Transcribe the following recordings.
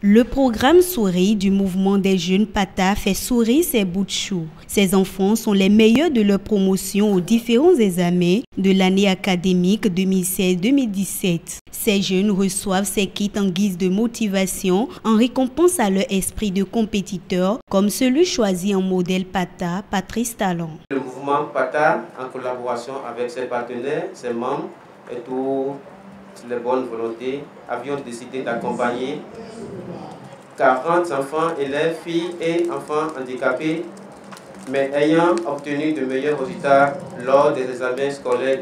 Le programme Souris du mouvement des jeunes PATA fait sourire ses bouts de chou. Ces enfants sont les meilleurs de leur promotion aux différents examens de l'année académique 2016-2017. Ces jeunes reçoivent ces kits en guise de motivation en récompense à leur esprit de compétiteur, comme celui choisi en modèle PATA, Patrice Talon. Le mouvement PATA, en collaboration avec ses partenaires, ses membres et toutes les bonnes volontés, avions décidé d'accompagner 40 enfants, élèves, filles et enfants handicapés, mais ayant obtenu de meilleurs résultats lors des examens scolaires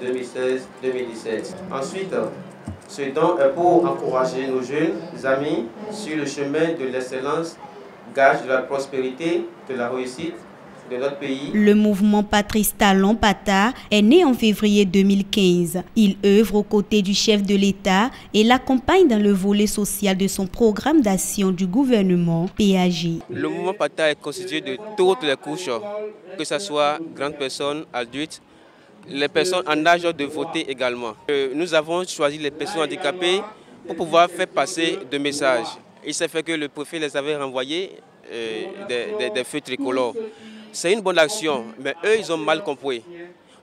2016-2017. Ensuite, ce don est pour encourager nos jeunes amis sur le chemin de l'excellence, gage de la prospérité, de la réussite de notre pays. Le mouvement Patrice Talon PATA est né en février 2015. Il œuvre aux côtés du chef de l'État et l'accompagne dans le volet social de son programme d'action du gouvernement PAG. Le mouvement PATA est constitué de toutes les couches, que ce soit grandes personnes, adultes, les personnes en âge de voter également. Nous avons choisi les personnes handicapées pour pouvoir faire passer des messages. Il s'est fait que le préfet les avait renvoyés des feux tricolores. C'est une bonne action, mais eux, ils ont mal compris.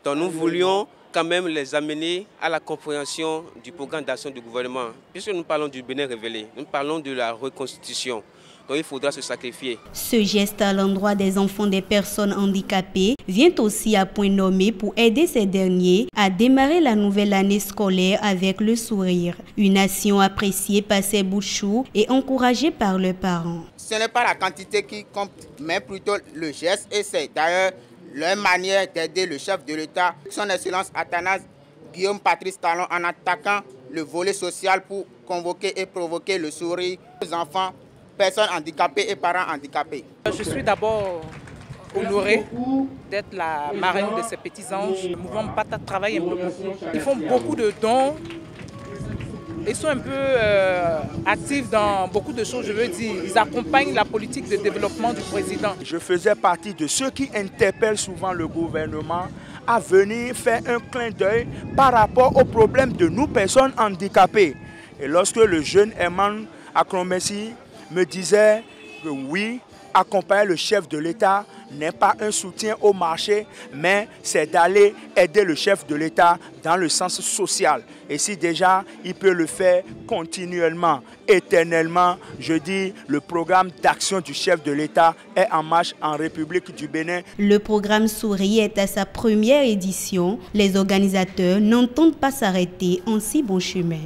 Donc nous voulions quand même les amener à la compréhension du programme d'action du gouvernement. Puisque nous parlons du Bénin révélé, nous parlons de la reconstitution. Donc il faudra se sacrifier. Ce geste à l'endroit des enfants des personnes handicapées vient aussi à point nommé pour aider ces derniers à démarrer la nouvelle année scolaire avec le sourire. Une action appréciée par ces bouts de chou et encouragée par leurs parents. Ce n'est pas la quantité qui compte, mais plutôt le geste. Et c'est d'ailleurs leur manière d'aider le chef de l'État, son Excellence Athanase Guillaume Patrice Talon, en attaquant le volet social pour convoquer et provoquer le sourire aux enfants, personnes handicapées et parents handicapés. Je suis d'abord honorée d'être la marraine de ces petits anges. Le mouvement PATA travaille un peu beaucoup. Ils font beaucoup de dons. Ils sont un peu actifs dans beaucoup de choses, je veux dire. Ils accompagnent la politique de développement du président. Je faisais partie de ceux qui interpellent souvent le gouvernement à venir faire un clin d'œil par rapport aux problèmes de nous, personnes handicapées. Et lorsque le jeune Herman Akromessi me disait que oui, accompagner le chef de l'État n'est pas un soutien au marché, mais c'est d'aller aider le chef de l'État dans le sens social. Et si déjà il peut le faire continuellement, éternellement, je dis le programme d'action du chef de l'État est en marche en République du Bénin. Le programme Souris est à sa première édition. Les organisateurs n'entendent pas s'arrêter en si bon chemin.